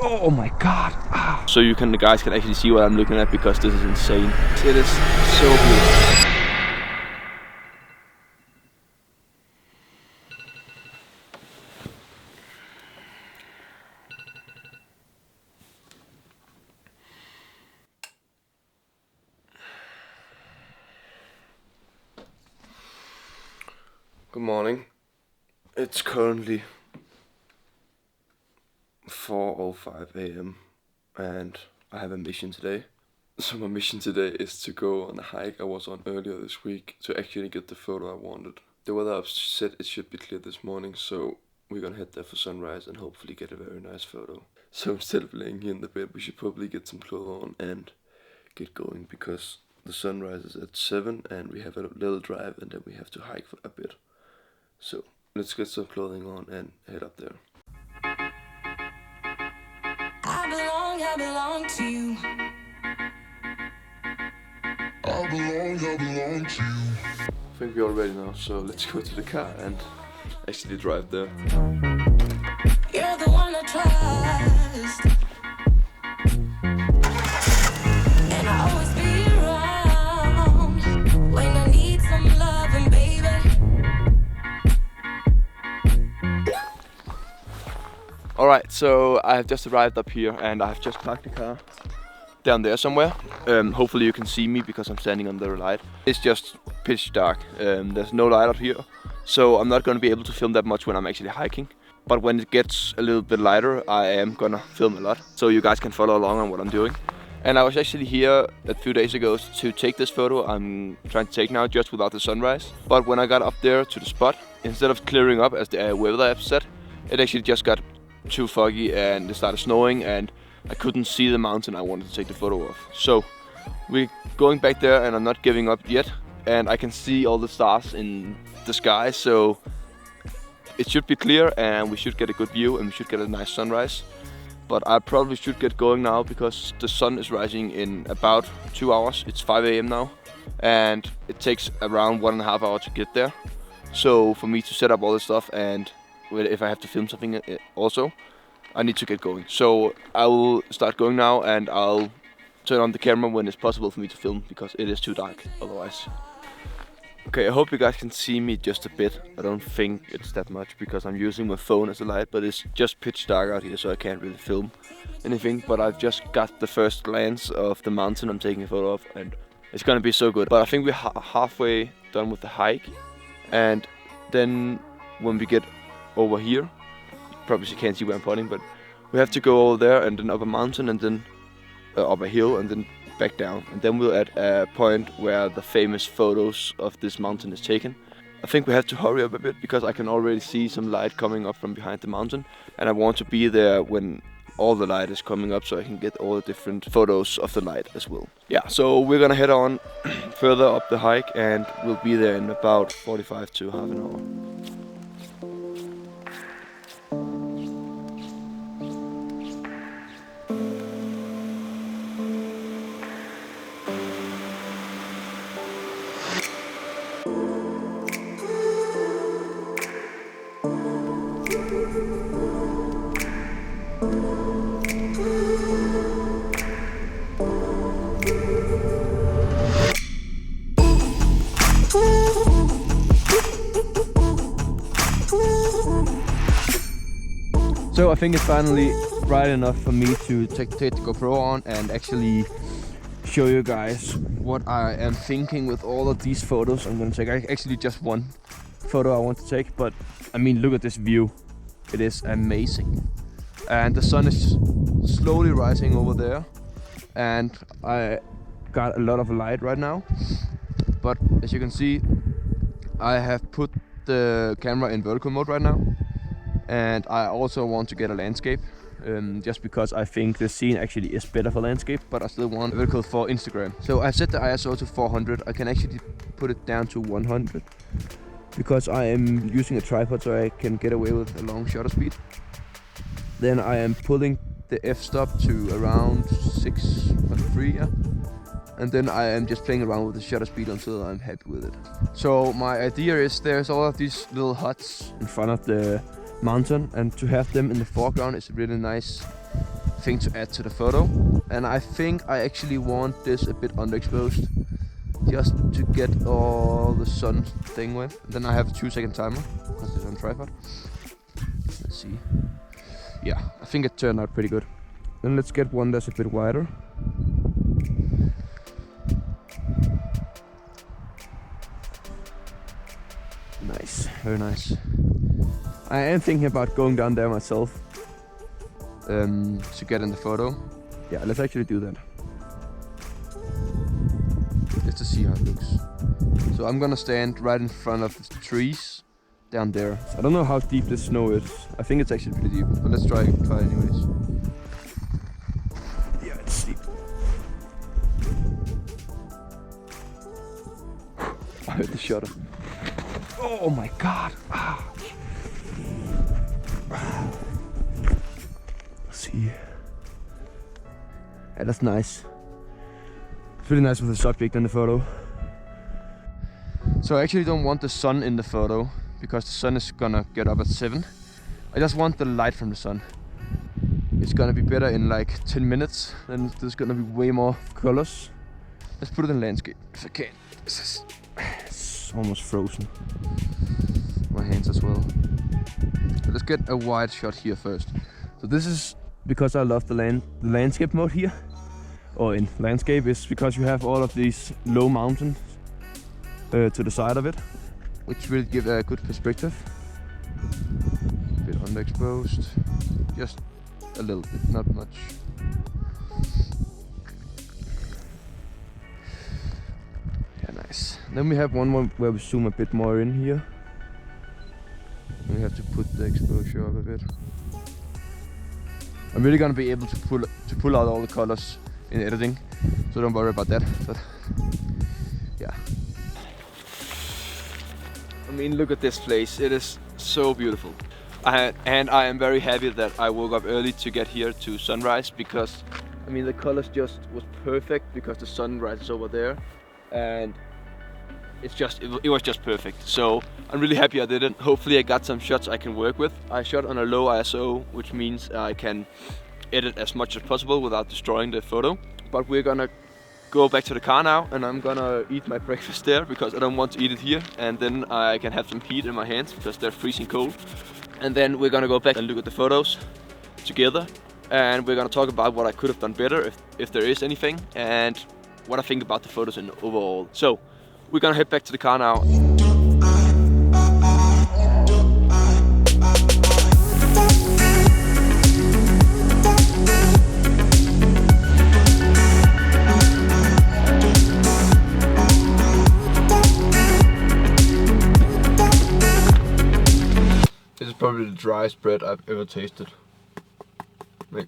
Oh my god. Ah. So you guys can actually see what I'm looking at because this is insane. It is so beautiful. Good morning. It's currently 4:05 a.m. and I have a mission today. So my mission today is to go on a hike I was on earlier this week to actually get the photo I wanted. The weather I've said it should be clear this morning, so we're gonna head there for sunrise and hopefully get a very nice photo. So instead of laying here in the bed, we should probably get some clothes on and get going because the sunrise is at 7 and we have a little drive and then we have to hike for a bit. So let's get some clothing on and head up there. I belong to you. I belong to you. I think we're all ready now, so let's go to the car and actually drive there. You're the one I trust, and I'll always be around when I need some loving, baby. Alright, so I have just arrived up here and I have just parked the car down there somewhere. Hopefully you can see me because I'm standing under the light. It's just pitch dark. There's no light up here, so I'm not going to be able to film that much when I'm actually hiking. But when it gets a little bit lighter, I am gonna film a lot, so you guys can follow along on what I'm doing. And I was actually here a few days ago to take this photo I'm trying to take now, just without the sunrise. But when I got up there to the spot, instead of clearing up as the weather app said, it actually just got too foggy and it started snowing and I couldn't see the mountain I wanted to take the photo of. So we're going back there and I'm not giving up yet, and I can see all the stars in the sky, so it should be clear and we should get a good view and we should get a nice sunrise. But I probably should get going now because the sun is rising in about 2 hours. It's 5 a.m. now and it takes around 1.5 hours to get there. So for me to set up all this stuff, and if I have to film something also, I need to get going. So I will start going now and I'll turn on the camera when it's possible for me to film because it is too dark otherwise. Okay, I hope you guys can see me just a bit. I don't think it's that much because I'm using my phone as a light, but it's just pitch dark out here so I can't really film anything. But I've just got the first glance of the mountain I'm taking a photo of and it's gonna be so good. But I think we're halfway done with the hike, and then when we get over here, probably you can't see where I'm pointing, but we have to go over there and then up a mountain and then up a hill and then back down, and then we're at a point where the famous photos of this mountain is taken. I think we have to hurry up a bit because I can already see some light coming up from behind the mountain and I want to be there when all the light is coming up so I can get all the different photos of the light as well. Yeah, so we're gonna head on further up the hike and we'll be there in about 45 to half an hour. So I think it's finally bright enough for me to take the GoPro on and actually show you guys what I am thinking with all of these photos I'm gonna take. I actually just one photo I want to take, but I mean, look at this view. It is amazing. And the sun is slowly rising over there and I got a lot of light right now. But as you can see, I have put the camera in vertical mode right now. And I also want to get a landscape, just because I think the scene actually is better for landscape, but I still want vertical for Instagram. So I've set the ISO to 400. I can actually put it down to 100 because I am using a tripod so I can get away with a long shutter speed. Then I am pulling the f-stop to around 6 or 3, yeah. And then I am just playing around with the shutter speed until I'm happy with it. So my idea is there's all of these little huts in front of the mountain, and to have them in the foreground is a really nice thing to add to the photo. And I think I actually want this a bit underexposed, just to get all the sun thing with. Then I have a 2-second timer because it's on tripod. Let's see. Yeah, I think it turned out pretty good. Then let's get one that's a bit wider. Nice, very nice. I am thinking about going down there myself to get in the photo. Yeah, let's actually do that. Just to see how it looks. So I'm gonna stand right in front of the trees down there. So I don't know how deep the snow is. I think it's actually pretty deep, but let's try anyways. Yeah, it's deep. I heard the shutter. Oh my god. Let's see. Yeah, that's nice. It's really nice with the subject in the photo. So I actually don't want the sun in the photo because the sun is gonna get up at 7. I just want the light from the sun. It's gonna be better in like 10 minutes, then there's gonna be way more colors. Let's put it in landscape if I can. It's almost frozen. My hands as well. So let's get a wide shot here first. So this is because I love the landscape mode here, or in landscape, is because you have all of these low mountains to the side of it, which will give a good perspective. A bit underexposed, just a little bit, not much. Yeah, nice. Then we have one more where we zoom a bit more in here. And we have to put the exposure up a bit. I'm really gonna be able to pull out all the colors in editing, so don't worry about that. But yeah. I mean, look at this place. It is so beautiful. And I am very happy that I woke up early to get here to sunrise, because I mean the colors just was perfect because the sunrise is over there, and it was just perfect. So I'm really happy I did it. Hopefully I got some shots I can work with. I shot on a low ISO, which means I can edit as much as possible without destroying the photo. But we're gonna go back to the car now, and I'm gonna eat my breakfast there because I don't want to eat it here, and then I can have some heat in my hands because they're freezing cold. And then we're gonna go back and look at the photos together, and we're gonna talk about what I could have done better, if there is anything, and what I think about the photos in overall. So we're gonna head back to the car now. This is probably the driest bread I've ever tasted. Like.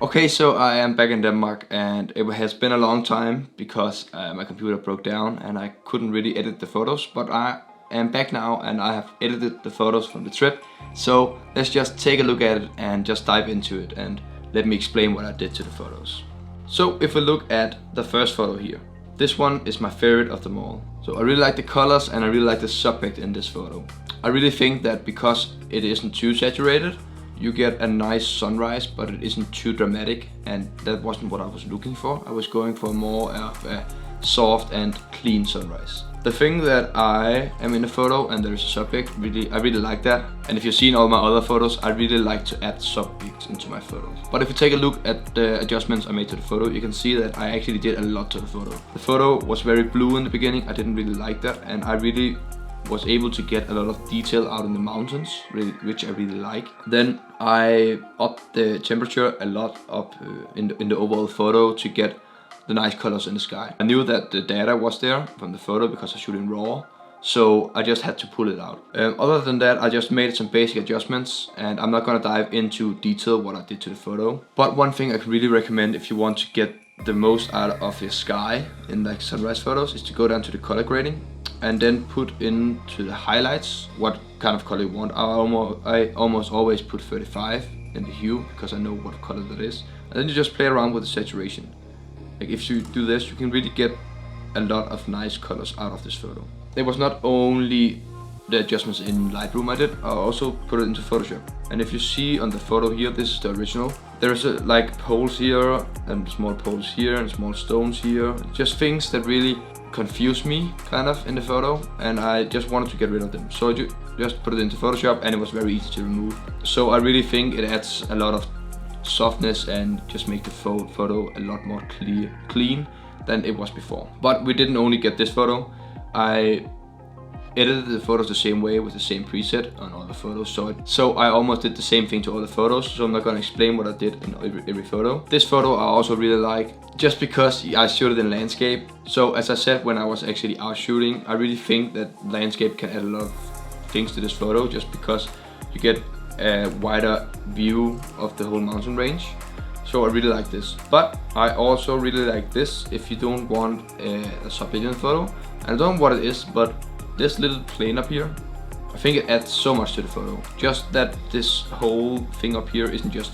Okay, so I am back in Denmark, and it has been a long time because my computer broke down and I couldn't really edit the photos, but I am back now and I have edited the photos from the trip. So let's just take a look at it and just dive into it, and let me explain what I did to the photos. So if we look at the first photo here, this one is my favorite of them all. So I really like the colors and I really like the subject in this photo. I really think that because it isn't too saturated, you get a nice sunrise, but it isn't too dramatic, and that wasn't what I was looking for. I was going for more of a soft and clean sunrise. The thing that I am in the photo and there is a subject, I really like that. And if you've seen all my other photos, I really like to add subjects into my photos. But if you take a look at the adjustments I made to the photo, you can see that I actually did a lot to the photo. The photo was very blue in the beginning, I didn't really like that, and I really was able to get a lot of detail out in the mountains, which I really like. Then I upped the temperature a lot up in the overall photo to get the nice colors in the sky. I knew that the data was there from the photo because I shoot in RAW, so I just had to pull it out. Other than that, I just made some basic adjustments, and I'm not gonna dive into detail what I did to the photo. But one thing I can really recommend if you want to get the most out of your sky in like sunrise photos is to go down to the color grading and then put into the highlights what kind of color you want. I almost always put 35 in the hue because I know what color that is, and then you just play around with the saturation. Like if you do this, you can really get a lot of nice colors out of this photo. It was not only the adjustments in Lightroom I did, I also put it into Photoshop. And if you see on the photo here, this is the original. There's like poles here, and small poles here, and small stones here. Just things that really confused me kind of in the photo, and I just wanted to get rid of them. So I just put it into Photoshop, and it was very easy to remove. So I really think it adds a lot of softness and just make the photo a lot more clean than it was before. But we didn't only get this photo. I edited the photos the same way with the same preset on all the photos, so I almost did the same thing to all the photos, so I'm not gonna explain what I did in every photo. This photo I also really like, just because I shot it in landscape. So as I said when I was actually out shooting, I really think that landscape can add a lot of things to this photo, just because you get a wider view of the whole mountain range. So I really like this. But I also really like this if you don't want a surveillance photo. I don't know what it is, but this little plane up here, I think it adds so much to the photo. Just that this whole thing up here isn't just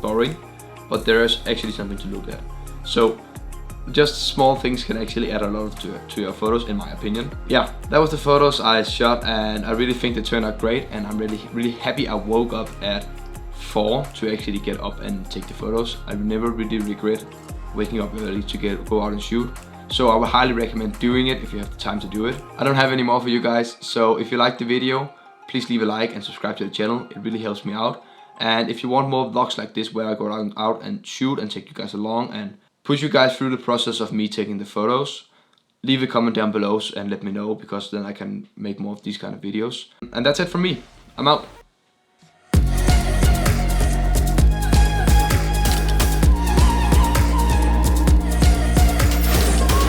boring, but there is actually something to look at. So just small things can actually add a lot to your photos, in my opinion. Yeah, that was the photos I shot, and I really think they turned out great, and I'm really happy I woke up at 4 to actually get up and take the photos. I never really regret waking up early to go out and shoot. So I would highly recommend doing it if you have the time to do it. I don't have any more for you guys, so if you liked the video, please leave a like and subscribe to the channel. It really helps me out. And if you want more vlogs like this where I go out and shoot and take you guys along and push you guys through the process of me taking the photos, leave a comment down below and let me know, because then I can make more of these kind of videos. And that's it from me. I'm out.